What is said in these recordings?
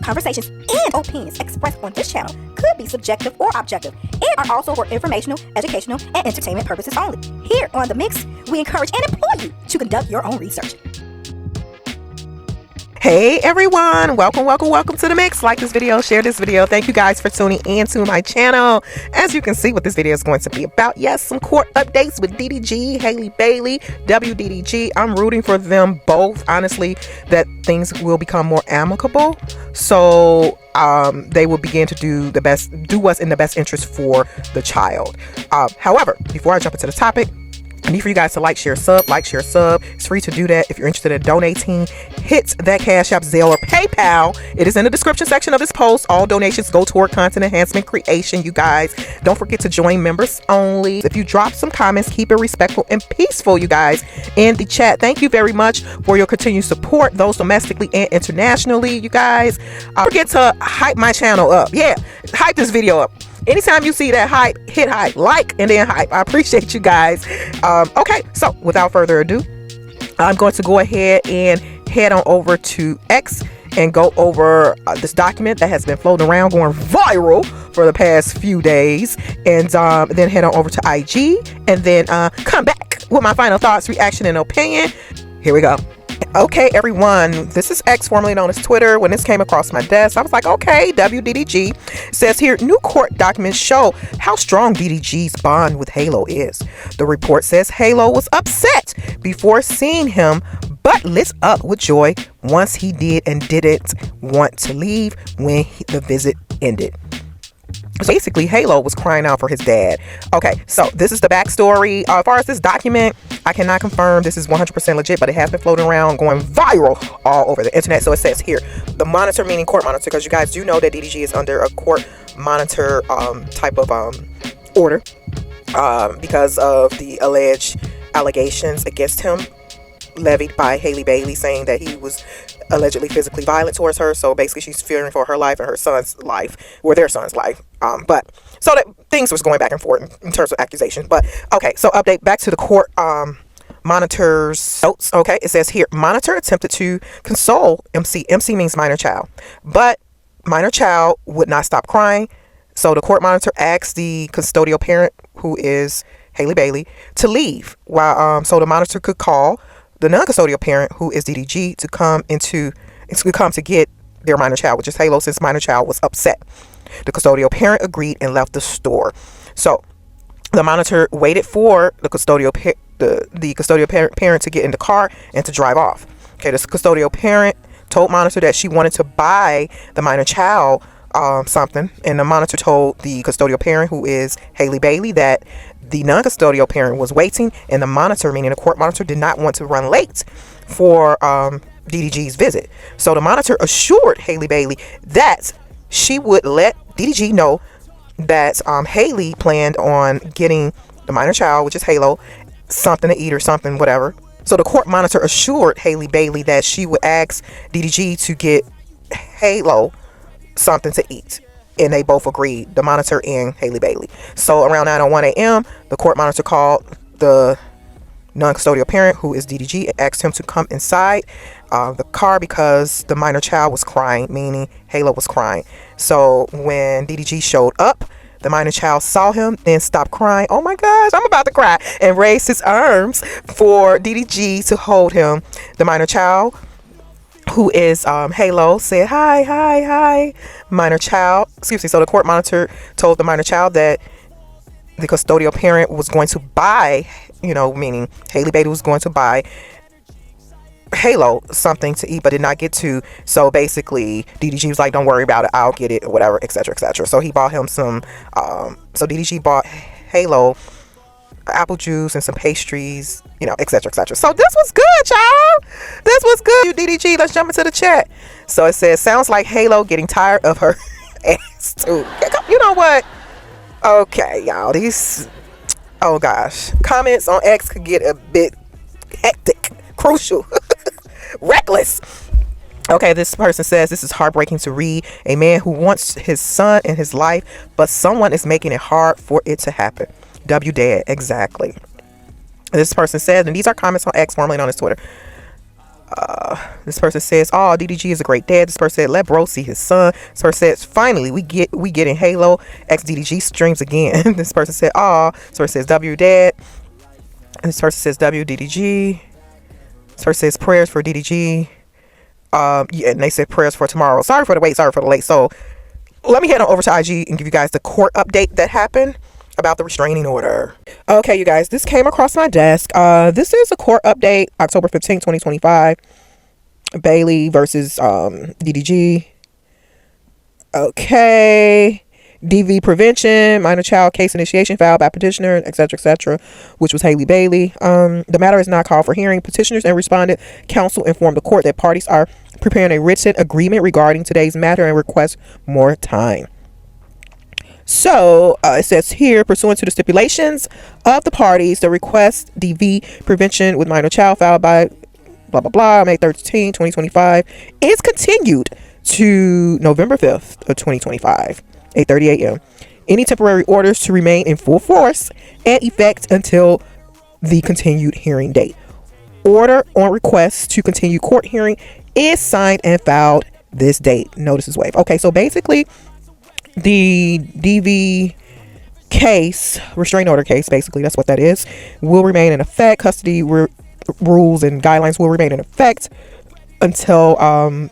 conversations and opinions expressed on this channel could be subjective or objective and are also for informational, educational, and entertainment purposes only. Here on The Mix, we encourage and implore you to conduct your own research. Hey everyone, welcome to The Mix. Like this video, share this video. Thank you guys for tuning in to my channel. As you can see what this video is going to be about, yes, some court updates with DDG, Haley Bailey, WDDG. I'm rooting for them both, honestly, that things will become more amicable. So they will begin to do what's in the best interest for the child. However, before I jump into the topic, I need for you guys to like, share, sub. It's free to do that. If you're interested in donating, hit that Cash App, Zelle, or PayPal. It is in the description section of this post. All donations go toward content enhancement creation, you guys. Don't forget to join members only. If you drop some comments, keep it respectful and peaceful, you guys, in the chat. Thank you very much for your continued support, those domestically and internationally, you guys. Don't forget to hype my channel up. Yeah, hype this video up. Anytime you see that hype, hit hype, like, and then hype. I appreciate you guys. Okay, so without further ado, I'm going to go ahead and head on over to X and go over this document that has been floating around, going viral for the past few days, and then head on over to IG, and then come back with my final thoughts, reaction, and opinion. Here we go. Okay, everyone, this is X, formerly known as Twitter. When this came across my desk, I was like, okay, WDDG says here, new court documents show how strong DDG's bond with Halo is. The report says Halo was upset before seeing him, but lit up with joy once he did and didn't want to leave when the visit ended. Basically, Halo was crying out for his dad. Okay, so this is the backstory. As far as this document, I cannot confirm this is 100% legit, but it has been floating around, going viral all over the internet. So it says here, the monitor, meaning court monitor, because you guys do know that DDG is under a court monitor type of order because of the alleged allegations against him levied by Haley Bailey, saying that he was allegedly physically violent towards her. So basically she's fearing for her life and her son's life, or their son's life. But so that things was going back and forth in terms of accusations. But okay, so update back to the court monitor's notes. Okay, it says here, monitor attempted to console MC. MC means minor child, but minor child would not stop crying. So the court monitor asked the custodial parent, who is Haley Bailey, to leave while so the monitor could call the non-custodial parent, who is DDG, to come to get their minor child, which is Halo, since minor child was upset. The custodial parent agreed and left the store. So the monitor waited for the custodial parent to get in the car and to drive off. Okay, the custodial parent told monitor that she wanted to buy the minor child something, and the monitor told the custodial parent, who is Haley Bailey, that the non-custodial parent was waiting, and the monitor, meaning the court monitor, did not want to run late for DDG's visit. So the monitor assured Haley Bailey that she would let DDG know that Haley planned on getting the minor child, which is Halo, something to eat or something, whatever. So the court monitor assured Haley Bailey that she would ask DDG to get Halo something to eat, and they both agreed, the monitor and Haley Bailey. So around 9:01 a.m. the court monitor called the non-custodial parent, who is DDG, and asked him to come inside the car because the minor child was crying, meaning Halo was crying. So when DDG showed up, the minor child saw him, then stopped crying. Oh my gosh, I'm about to cry, and raised his arms for DDG to hold him. The minor child, who is Halo, said hi. Minor child, excuse me. So the court monitor told the minor child that the custodial parent was going to buy, meaning Haley Bailey was going to buy Halo something to eat, but did not get to. So basically DDG was like, don't worry about it, I'll get it, or whatever, etc. So he bought him some so DDG bought Halo apple juice and some pastries, etc. So this was good, y'all. This was good. DDG, let's jump into the chat. So it says, sounds like Halo getting tired of her ass too. You know what? Okay, y'all, oh gosh, comments on X could get a bit hectic, crucial, reckless. Okay, this person says, this is heartbreaking to read. A man who wants his son in his life, but someone is making it hard for it to happen. W dad, exactly. This person says, and these are comments on X, formerly known as Twitter. This person says, "Oh, DDG is a great dad." This person said, "Let bro see his son." This person says, "Finally, we get in Halo X DDG streams again." This person said, "Oh." This person says, "W dad." And this person says, "W DDG." This person says, "Prayers for DDG." Yeah, and they said prayers for tomorrow. Sorry for the wait. Sorry for the late. So let me head on over to IG and give you guys the court update that happened about the restraining order. Okay, you guys, this came across my desk. This is a court update, October 15th, 2025. Bailey versus DDG. Okay. DV prevention, minor child case initiation filed by petitioner, etc., which was Haley Bailey. The matter is not called for hearing. Petitioners and respondent counsel informed the court that parties are preparing a written agreement regarding today's matter and request more time. So it says here, pursuant to the stipulations of the parties, the request DV prevention with minor child filed by blah blah blah May 13, 2025 is continued to November 5th of 2025, 8:30 a.m. Any temporary orders to remain in full force and effect until the continued hearing date. Order on request to continue court hearing is signed and filed this date. Notice is waived. Okay, so basically the DV case, restraining order case, basically that's what that is, will remain in effect. Custody rules and guidelines will remain in effect until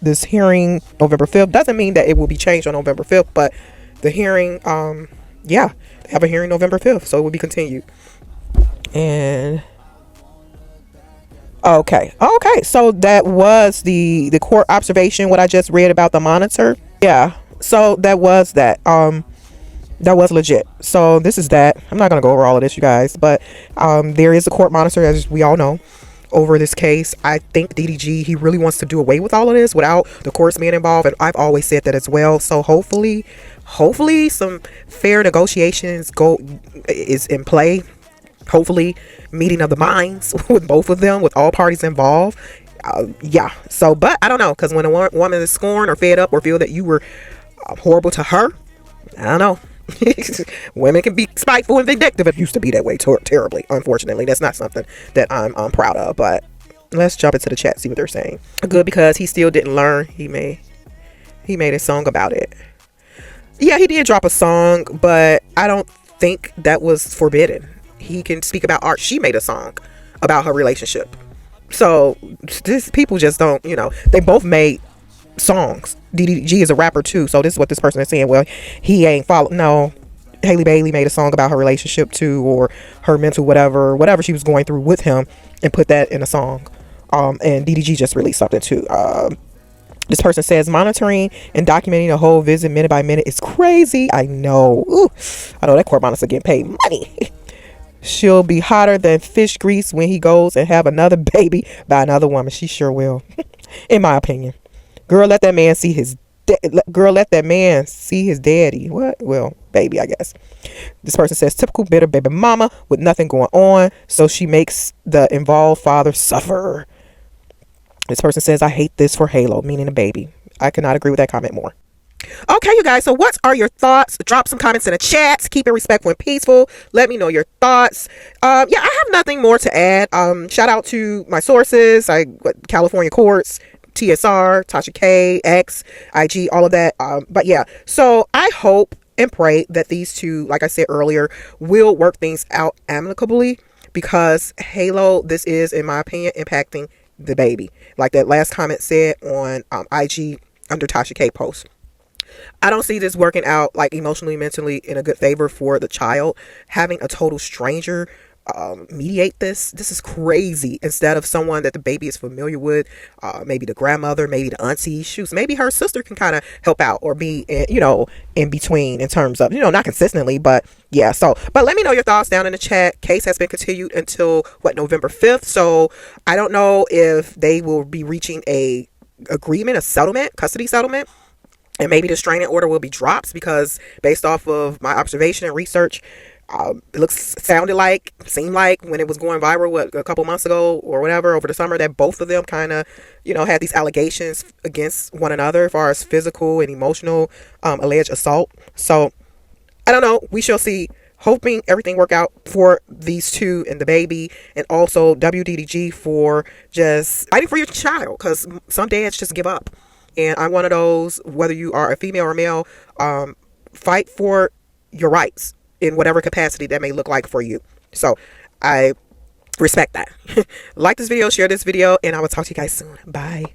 this hearing November 5th. Doesn't mean that it will be changed on November 5th, but the hearing, yeah, they have a hearing November 5th, so it will be continued. And okay, so that was the court observation, what I just read about the monitor. Yeah, so that was that was legit. So this is that. I'm not gonna go over all of this, you guys, but there is a court monitor, as we all know, over this case. I think DDG, he really wants to do away with all of this without the courts being involved, and I've always said that as well. So hopefully some fair negotiations is in play. Hopefully meeting of the minds with both of them, with all parties involved. Yeah, so, but I don't know, because when a woman is scorned or fed up or feel that you were horrible to her, I don't know. Women can be spiteful and vindictive. It used to be that way terribly. Unfortunately, that's not something that I'm proud of. But let's jump into the chat, see what they're saying. Good, because he still didn't learn. He made a song about it. Yeah, he did drop a song, but I don't think that was forbidden. He can speak about art. She made a song about her relationship. So people just don't, they both made songs. DDG is a rapper too, so this is what this person is saying. Well, he ain't followed. No, Haley Bailey made a song about her relationship too, or her mental whatever she was going through with him, and put that in a song. And DDG just released something too. This person says monitoring and documenting the whole visit minute by minute is crazy. I know. Ooh, I know that court monitor getting paid money. She'll be hotter than fish grease when he goes and have another baby by another woman. She sure will, in my opinion. Girl, let that man see his daddy. What? Well, baby, I guess. This person says typical bitter baby mama with nothing going on, so she makes the involved father suffer. This person says, I hate this for Halo, meaning a baby. I cannot agree with that comment more. Okay, you guys, so what are your thoughts? Drop some comments in the chat. Keep it respectful and peaceful. Let me know your thoughts. Yeah, I have nothing more to add. Shout out to my sources, California courts, TSR, Tasha K, X, IG, all of that. But yeah, so I hope and pray that these two, like I said earlier, will work things out amicably, because Halo, this is, in my opinion, impacting the baby. Like that last comment said on IG under Tasha K post. I don't see this working out, like, emotionally, mentally in a good favor for the child. Having a total stranger mediate this is crazy, instead of someone that the baby is familiar with, maybe the grandmother, maybe the auntie, shoots, maybe her sister can kind of help out or be in between, in terms of, not consistently, but yeah. So, but let me know your thoughts down in the chat. Case has been continued until November 5th, so I don't know if they will be reaching a agreement, a settlement, custody settlement, and maybe the restraining order will be dropped, because based off of my observation and research, it seemed like when it was going viral, a couple months ago or whatever, over the summer, that both of them kind of, had these allegations against one another as far as physical and emotional alleged assault. So I don't know. We shall see. hoping everything work out for these two and the baby, and also WDDG for just fighting for your child, because some dads just give up. And I'm one of those, whether you are a female or male, fight for your rights in whatever capacity that may look like for you. So I respect that. Like this video, share this video, and I will talk to you guys soon. Bye.